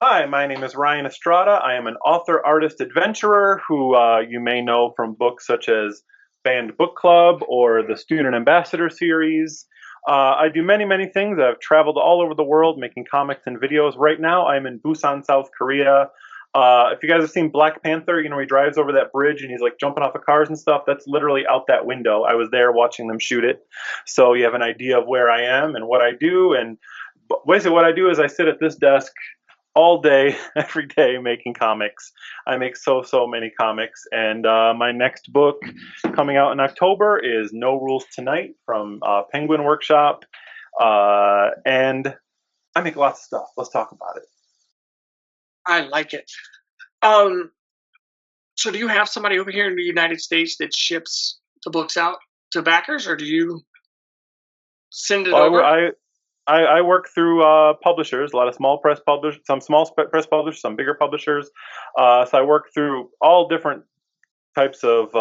Hi, my name is Ryan Estrada. I am an author, artist, adventurer who you may know from books such as Banned Book Club or the Student Ambassador series. I do many, many things. I've traveled all over the world making comics and videos. Right now, I'm in Busan, South Korea. If you guys have seen Black Panther, he drives over that bridge and he's like jumping off of cars and stuff. That's literally out that window. I was there watching them shoot it. So you have an idea of where I am and what I do. And basically, what I do is I sit at this desk all day, every day making comics. I make so many comics, and my next book coming out in October is No Rules Tonight from Penguin Workshop, and I make lots of stuff. Let's talk about it. I like it. Um, so do you have somebody over here in the United States that ships the books out to backers, or do you send it Well, over? I work through publishers, a lot of small press publishers, some small press publishers, some bigger publishers. So I work through all different types of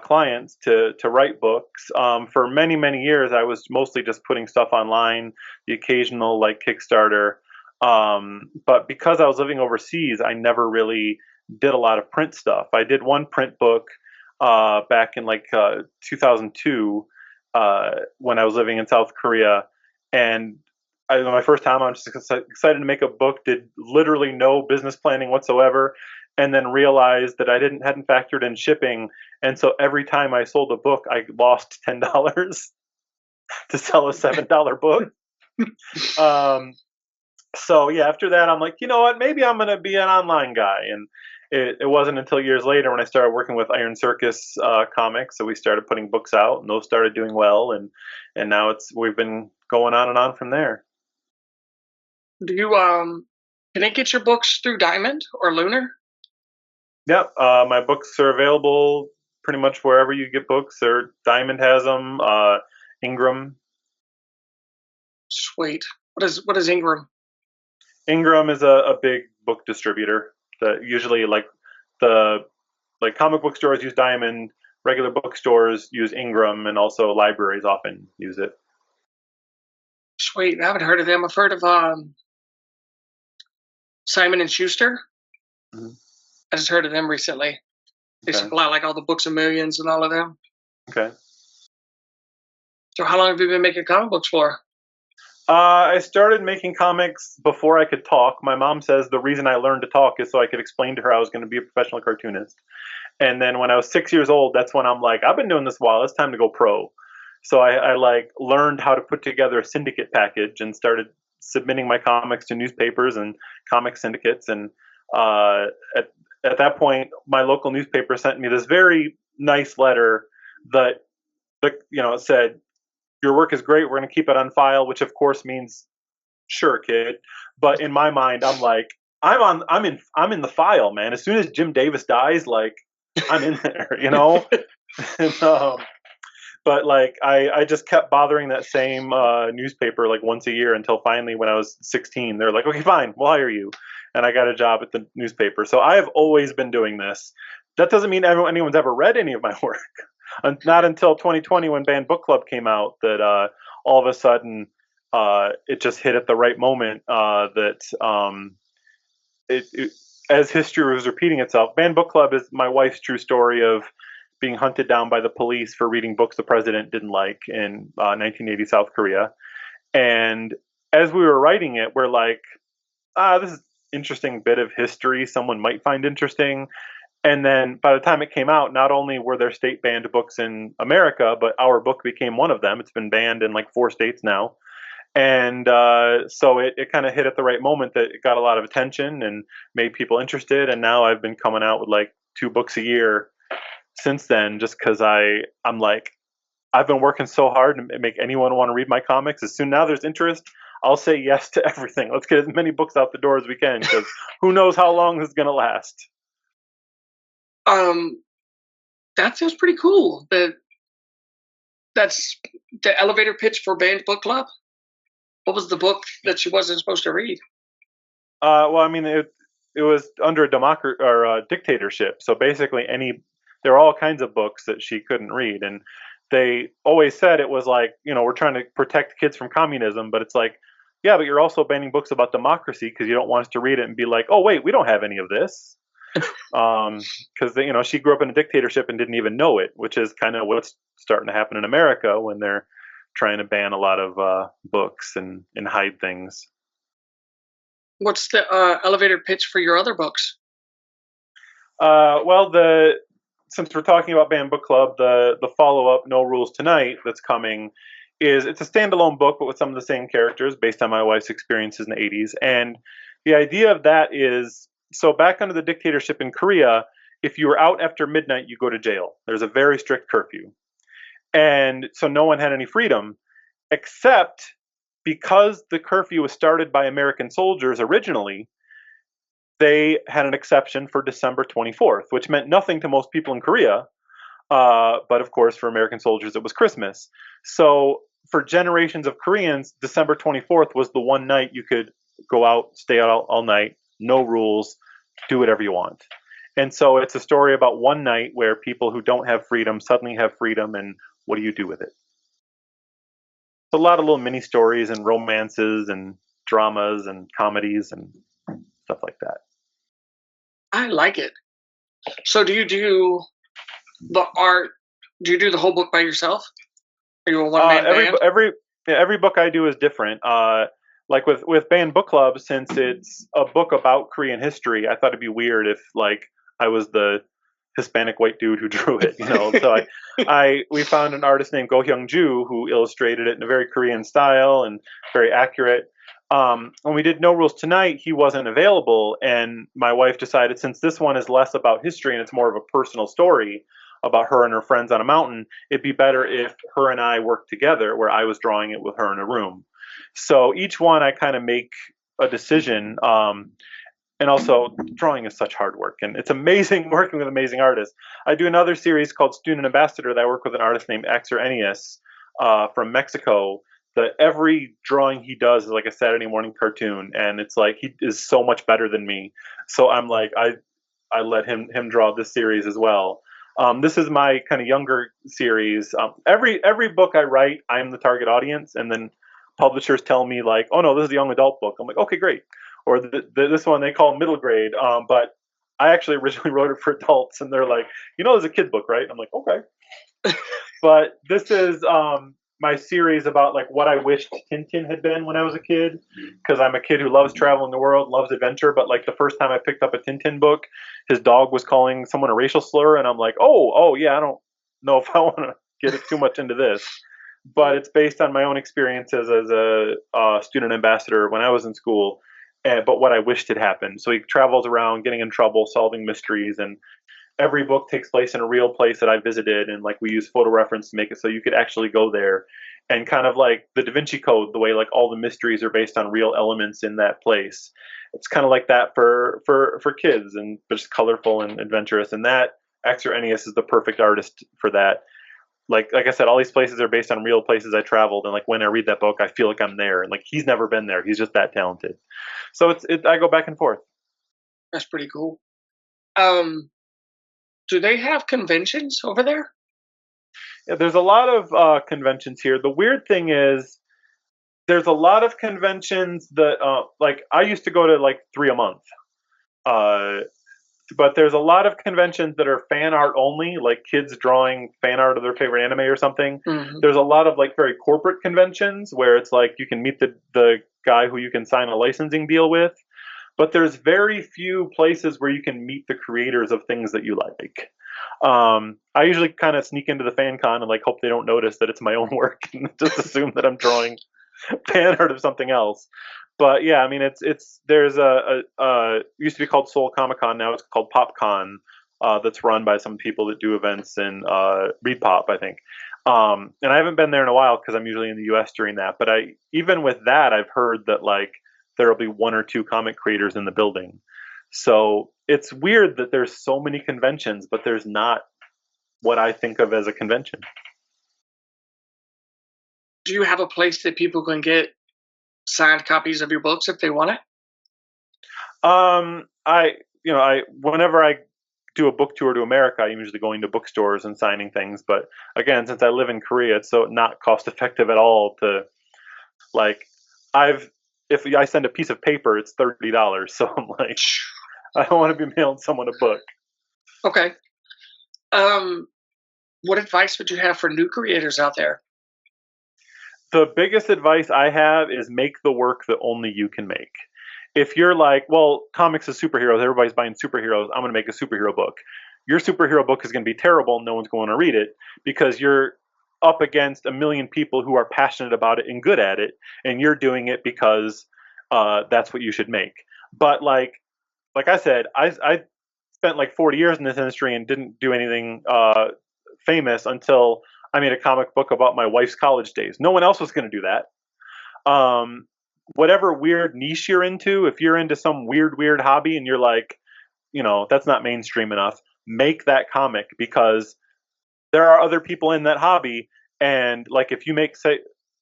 clients to write books. For many years, I was mostly just putting stuff online, the occasional like Kickstarter. But because I was living overseas, I never really did a lot of print stuff. I did one print book back in 2002 when I was living in South Korea, and my first time, I'm just excited to make a book. Did literally no business planning whatsoever, and then realized that I hadn't factored in shipping, and so every time I sold a book, I lost $10 to sell a $7 book. Um, so yeah, after that, I'm like, you know what? Maybe I'm gonna be an online guy, and it wasn't until years later when I started working with Iron Circus Comics that we started putting books out, and those started doing well, and now we've been going on and on from there. Do you can they get your books through Diamond or Lunar? Yep, my books are available pretty much wherever you get books. Or Diamond has them. Ingram. Sweet. What is Ingram? Ingram is a big book distributor that usually the comic book stores use Diamond, regular bookstores use Ingram, and also libraries often use it. Sweet. I haven't heard of them. I've heard of Simon and Schuster. Mhm. I just heard of them recently. They Okay. supply like all the books of millions and all of them. Okay. So how long have you been making comic books for? I started making comics before I could talk. My mom says the reason I learned to talk is so I could explain to her I was going to be a professional cartoonist. And then when I was 6 years old, that's when I'm like, I've been doing this a while. It's time to go pro. So I like learned how to put together a syndicate package and started submitting my comics to newspapers and comic syndicates. And uh, at at that point, my local newspaper sent me this very nice letter that it said, "Your work is great. We're going to keep it on file," which of course means sure, kid. But in my mind, I'm like, I'm in the file, man. As soon as Jim Davis dies, like I'm in there. And, but like I just kept bothering that same newspaper like once a year until finally, when I was 16, they're like, okay, fine, we'll hire you, and I got a job at the newspaper. So I have always been doing this. That doesn't mean anyone's ever read any of my work. Not until 2020, when Banned Book Club came out, that all of a sudden it just hit at the right moment, that it as history was repeating itself. Banned Book Club is my wife's true story of being hunted down by the police for reading books the president didn't like in 1980 South Korea. And as we were writing it, we're like, this is an interesting bit of history someone might find interesting. And then by the time it came out, not only were there state banned books in America, but our book became one of them. It's been banned in like 4 states now. And so it kind of hit at the right moment that it got a lot of attention and made people interested. And now I've been coming out with like 2 books a year since then, just because I'm like, I've been working so hard to make anyone want to read my comics. As soon now there's interest, I'll say yes to everything. Let's get as many books out the door as we can, because who knows how long this is going to last. Um, that sounds pretty cool. That's the elevator pitch for Banned Book Club. What was the book that she wasn't supposed to read? Well, I mean, it was under a democracy or a dictatorship, so basically there are all kinds of books that she couldn't read, and they always said it was like, we're trying to protect kids from communism, but it's like, yeah, but you're also banning books about democracy because you don't want us to read it and be like, oh wait, we don't have any of this. Because she grew up in a dictatorship and didn't even know it, which is kind of what's starting to happen in America when they're trying to ban a lot of books and hide things. What's the elevator pitch for your other books? Well, since we're talking about Banned Book Club, the follow up, No Rules Tonight, that's coming, it's a standalone book, but with some of the same characters based on my wife's experiences in the 80s. And the idea of that is, so back under the dictatorship in Korea, if you were out after midnight, you go to jail. There's a very strict curfew. And so no one had any freedom, except because the curfew was started by American soldiers originally, they had an exception for December 24th, which meant nothing to most people in Korea. But of course, for American soldiers, it was Christmas. So for generations of Koreans, December 24th was the one night you could go out, stay out all night, no rules, do whatever you want. And so it's a story about one night where people who don't have freedom suddenly have freedom, and what do you do with it? It's a lot of little mini stories and romances and dramas and comedies and stuff like that. I like it. So do you do the art? Do you do the whole book by yourself? Are you a one-man band? Every book I do is different. Like with Banned Book Club, since it's a book about Korean history, I thought it'd be weird if like I was the Hispanic white dude who drew it, So we found an artist named Go Hyung Ju who illustrated it in a very Korean style and very accurate. When we did No Rules Tonight, he wasn't available, and my wife decided, since this one is less about history and it's more of a personal story about her and her friends on a mountain, it'd be better if her and I worked together, where I was drawing it with her in a room. So each one I kind of make a decision. And also, drawing is such hard work, and it's amazing working with amazing artists. I do another series called Student Ambassador that I work with an artist named Estrada from Mexico. That every drawing he does is like a Saturday morning cartoon, and it's like he is so much better than me. So I'm like, I let him draw this series as well. This is my kind of younger series. Every book I write, I'm the target audience, and then publishers tell me like, oh no, this is a young adult book. I'm like, okay, great. Or this one they call middle grade, but I actually originally wrote it for adults, and they're like, there's a kid book, right? I'm like, okay. But this is my series about like what I wished Tintin had been when I was a kid, because I'm a kid who loves traveling the world, loves adventure. But like the first time I picked up a Tintin book, his dog was calling someone a racial slur, and I'm like, oh yeah, I don't know if I want to get it too much into this. But it's based on my own experiences as a student ambassador when I was in school. But what I wished had happened. So he travels around getting in trouble, solving mysteries, and every book takes place in a real place that I visited, and like we use photo reference to make it so you could actually go there, and kind of like the Da Vinci Code, the way like all the mysteries are based on real elements in that place. It's kind of like that for kids, and just colorful and adventurous. And that Axel Ennius is the perfect artist for that. Like I said, all these places are based on real places I traveled, and like when I read that book, I feel like I'm there, and like he's never been there. He's just that talented. So I go back and forth. That's pretty cool. Do they have conventions over there? Yeah, there's a lot of conventions here. The weird thing is, there's a lot of conventions that like I used to go to like 3 a month. But there's a lot of conventions that are fan art only, like kids drawing fan art of their favorite anime or something. Mm-hmm. There's a lot of like very corporate conventions where it's like you can meet the guy who you can sign a licensing deal with. But there's very few places where you can meet the creators of things that you like. I usually kind of sneak into the fan con and like hope they don't notice that it's my own work and just assume that I'm drawing fan art of something else. But yeah, I mean, there's used to be called Seoul Comic Con, now it's called PopCon, that's run by some people that do events in Reed Pop, I think. And I haven't been there in a while because I'm usually in the U.S. during that. But even with that, I've heard that like there'll be 1 or 2 comic creators in the building. So it's weird that there's so many conventions, but there's not what I think of as a convention. Do you have a place that people can get signed copies of your books if they want it? Whenever I do a book tour to America, I'm usually going to bookstores and signing things. But again, since I live in Korea, it's so not cost effective at all to like. if I send a piece of paper, it's $30. So I'm like, I don't want to be mailing someone a book. Okay. What advice would you have for new creators out there? The biggest advice I have is make the work that only you can make. If you're like, well, comics is superheroes, everybody's buying superheroes, I'm going to make a superhero book. Your superhero book is going to be terrible, no one's going to read it because you're up against a million people who are passionate about it and good at it, and you're doing it because that's what you should make. But like I said, I spent like 40 years in this industry and didn't do anything famous until I made a comic book about my wife's college days. No one else was going to do that. Whatever weird niche you're into, if you're into some weird hobby and you're like, that's not mainstream enough, make that comic because there are other people in that hobby. And like if you make say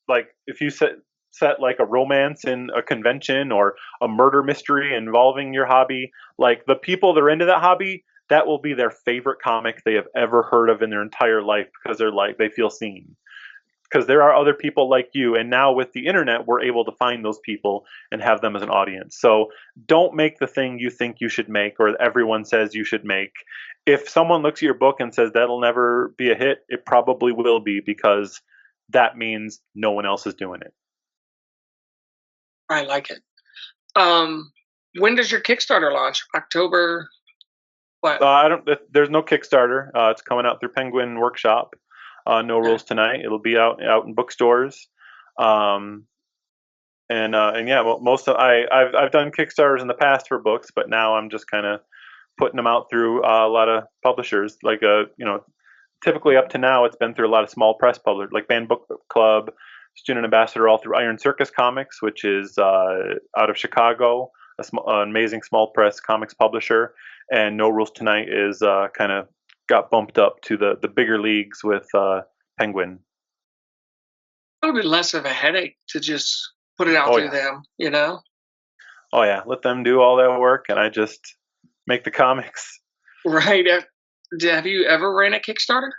like if you set like a romance in a convention or a murder mystery involving your hobby, like the people that are into that hobby, that will be their favorite comic they have ever heard of in their entire life because they feel seen. Because there are other people like you, and now with the internet, we're able to find those people and have them as an audience. So don't make the thing you think you should make or everyone says you should make. If someone looks at your book and says that'll never be a hit, it probably will be because that means no one else is doing it. I like it. When does your Kickstarter launch? October what? I don't. There's no Kickstarter. It's coming out through Penguin Workshop. No Okay. Rules Tonight. It'll be out in bookstores. Um, and yeah, well, I've done Kickstarters in the past for books, but now I'm just kind of putting them out through a lot of publishers. Typically up to now it's been through a lot of small press publishers like Banned Book Club, Student Ambassador, all through Iron Circus Comics, which is out of Chicago, an amazing small press comics publisher. And No Rules Tonight is kind of got bumped up to the bigger leagues with Penguin. A little bit less of a headache to just put it out Oh through yeah, them. oh yeah. Let them do all that work, and I just make the comics. Right. Have you ever ran a Kickstarter?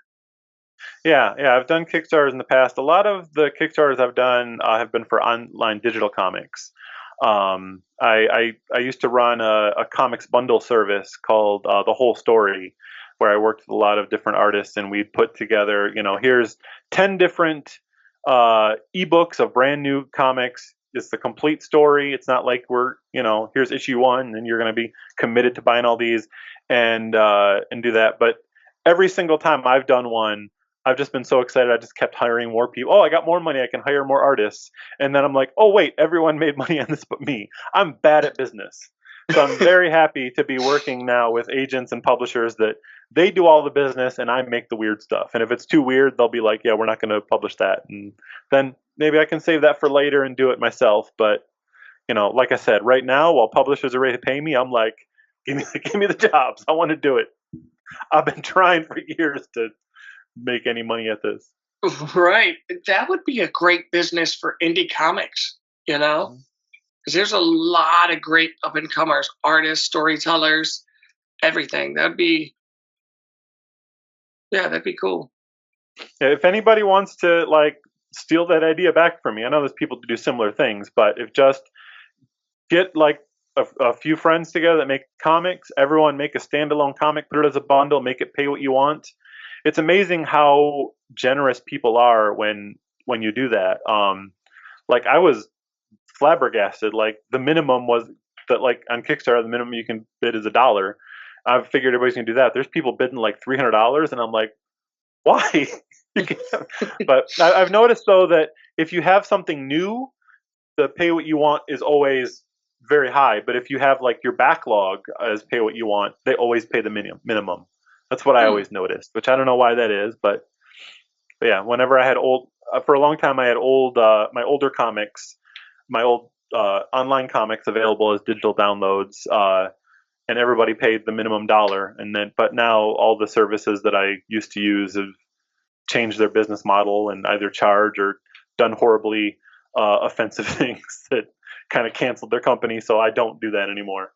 Yeah. I've done Kickstarters in the past. A lot of the Kickstarters I've done have been for online digital comics. I used to run a comics bundle service called The Whole Story, where I worked with a lot of different artists, and we'd put together, here's 10 different ebooks of brand new comics. It's the complete story. It's not like here's issue one, and you're going to be committed to buying all these and do that. But every single time I've done one, I've just been so excited. I just kept hiring more people. Oh, I got more money. I can hire more artists. And then I'm like, oh, wait, everyone made money on this but me. I'm bad at business. So I'm very happy to be working now with agents and publishers that they do all the business and I make the weird stuff. And if it's too weird, they'll be like, yeah, we're not going to publish that. And then maybe I can save that for later and do it myself. But, like I said, right now, while publishers are ready to pay me, I'm like, give me the jobs. I want to do it. I've been trying for years to make any money at this. Right. That would be a great business for indie comics, Mhm. because there's a lot of great up and comers, artists, storytellers, everything. That'd be cool. If anybody wants to steal that idea back from me, I know there's people to do similar things, but if just get like a few friends together that make comics, everyone make a standalone comic, put it as a bundle, make it pay what you want. It's amazing how generous people are when you do that. Like I was flabbergasted. Like the minimum was that like on Kickstarter, the minimum you can bid is $1. I've figured everybody's gonna do that. There's people bidding like $300, and I'm like, why? But I've noticed though that if you have something new, the pay what you want is always very high. But if you have like your backlog as pay what you want, they always pay the minimum. That's what I Hmm. always noticed, which I don't know why that is, but yeah. Whenever I had for a long time, I had my older comics, my old online comics available as digital downloads, and everybody paid the minimum dollar. But now all the services that I used to use have changed their business model and either charge or done horribly offensive things that kind of canceled their company. So I don't do that anymore.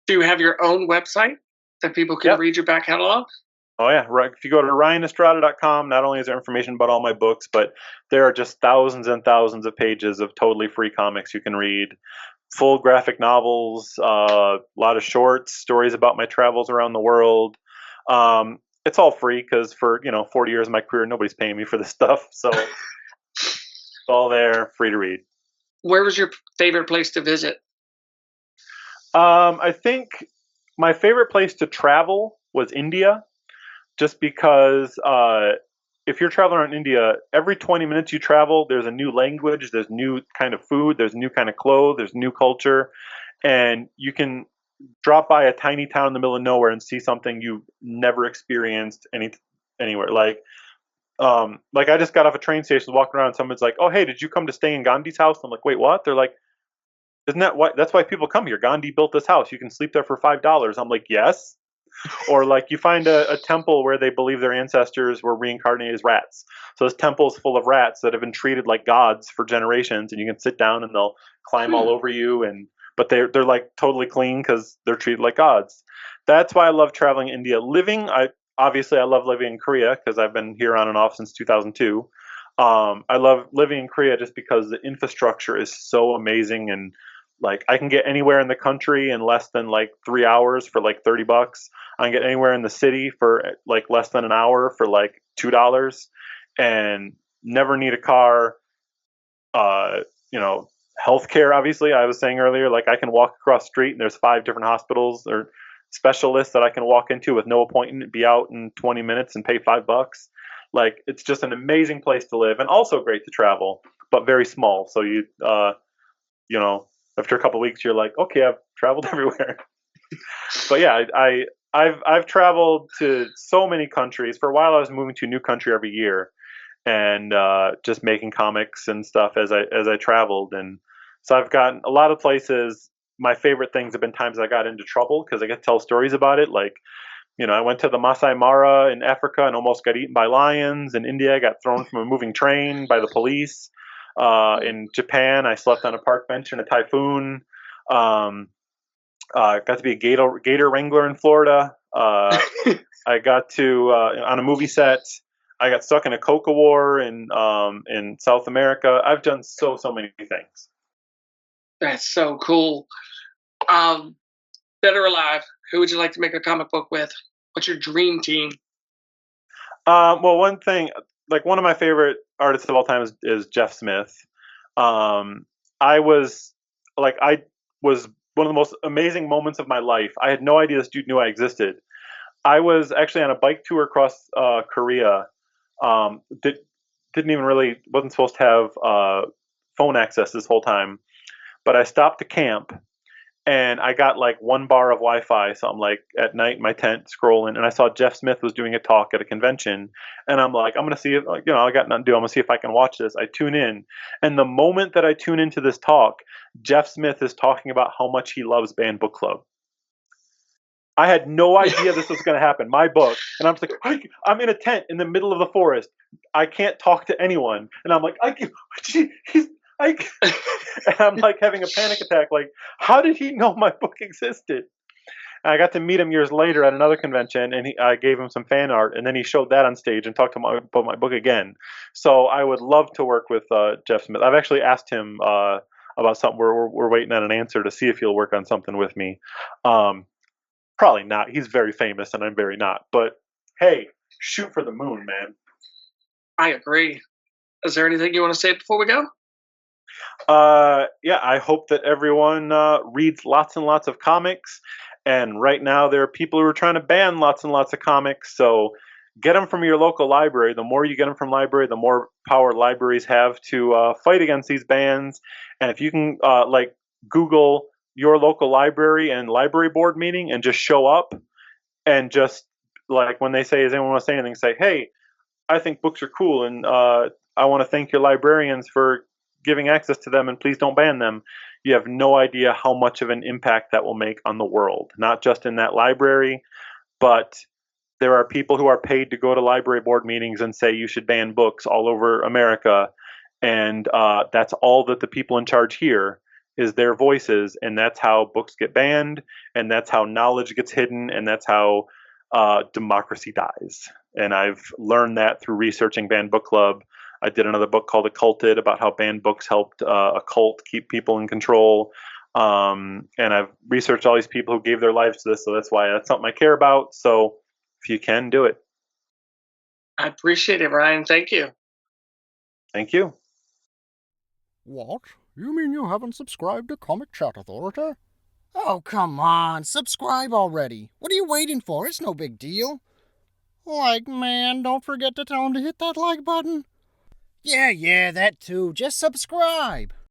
Do you have your own website that people can Yep. read your back catalog? Oh yeah, right. If you go to ryanestrada.com, not only is there information about all my books, but there are just thousands and thousands of pages of totally free comics you can read. Full graphic novels, a lot of shorts, stories about my travels around the world. It's all free because for 40 years of my career, nobody's paying me for this stuff, so it's all there, free to read. Where was your favorite place to visit? I think my favorite place to travel was India, just because if you're traveling around India, every 20 minutes you travel, there's a new language, there's new kind of food, there's new kind of clothes, there's new culture, and you can drop by a tiny town in the middle of nowhere and see something you've never experienced anywhere. Like I just got off a train station, walking around, and someone's like, "Oh, hey, did you come to stay in Gandhi's house?" I'm like, "Wait, what?" They're like, "Isn't that why? That's why people come here. Gandhi built this house. You can sleep there for $5." I'm like, "Yes." Or like you find a temple where they believe their ancestors were reincarnated as rats. So this temple is full of rats that have been treated like gods for generations, and you can sit down and they'll climb all over you, and but they're like totally clean because they're treated like gods. That's why I love traveling India. I love living in Korea because I've been here on and off since 2002. I love living in Korea just because the infrastructure is so amazing, and like I can get anywhere in the country in less than like 3 hours for like $30. I can get anywhere in the city for like less than an hour for like $2, and never need a car. Uh, you know, Healthcare. Obviously, I was saying earlier, like I can walk across the street and there's 5 different hospitals or specialists that I can walk into with no appointment, be out in 20 minutes, and pay $5. Like it's just an amazing place to live, and also great to travel, but very small. So you know, after a couple of weeks, you're like, okay, I've traveled everywhere. But yeah, I've traveled to so many countries. For a while, I was moving to a new country every year, and just making comics and stuff as I traveled. And so I've gotten a lot of places. My favorite things have been times I got into trouble because I get to tell stories about it. Like, I went to the Masai Mara in Africa and almost got eaten by lions. In India, I got thrown from a moving train by the police. In Japan, I slept on a park bench in a typhoon. Um, got to be a gator wrangler in Florida. I got to on a movie set. I got stuck in a coca war in South America. I've done so many things. That's so cool. Um, Dead or alive, who would you like to make a comic book with? What's your dream team? Well, one thing, like one of my favorite artists of all time is Jeff Smith. Um, I was one of the most amazing moments of my life. I had no idea this dude knew I existed. I was actually on a bike tour across Korea. Didn't even really wasn't supposed to have phone access this whole time, but I stopped to camp and I got like 1 bar of Wi-Fi. So I'm like at night in my tent scrolling, and I saw Jeff Smith was doing a talk at a convention, and I'm like, I'm gonna see if I got nothing to do. I'm gonna see if I can watch this. I tune in, and the moment that I tune into this talk, Jeff Smith is talking about how much he loves band book club. I had no idea this was going to happen. My book, and I'm just like, I'm in a tent in the middle of the forest. I can't talk to anyone, and I'm like, he's, I, and I'm like having a panic attack. Like, how did he know my book existed? And I got to meet him years later at another convention, and I gave him some fan art, and then he showed that on stage and talked to him about my book again. So I would love to work with Jeff Smith. I've actually asked him about something. We're waiting on an answer to see if he'll work on something with me. Probably not. He's very famous, and I'm very not. But hey, shoot for the moon, man. I agree. Is there anything you want to say before we go? Yeah, I hope that everyone reads lots and lots of comics. And right now, there are people who are trying to ban lots and lots of comics. So get them from your local library. The more you get them from library, the more power libraries have to fight against these bans. And if you can, like, Google your local library and library board meeting and just show up and just like when they say, "Does anyone want to say anything?" Say, "Hey, I think books are cool, and I want to thank your librarians for giving access to them, and please don't ban them." You have no idea how much of an impact that will make on the world, not just in that library, but there are people who are paid to go to library board meetings and say you should ban books all over America, and that's all that the people in charge hear is their voices, and that's how books get banned, and that's how knowledge gets hidden, and that's how democracy dies. And I've learned that through researching Banned Book Club. I did another book called Occulted about how banned books helped a cult keep people in control. And I've researched all these people who gave their lives to this, so that's why that's something I care about. So if you can, do it. I appreciate it, Ryan. Thank you. Thank you. What? You mean you haven't subscribed to Comic Chat Authority? Oh, come on, subscribe already. What are you waiting for? It's no big deal. Like, man, don't forget to tell him to hit that like button. Yeah, that too. Just subscribe.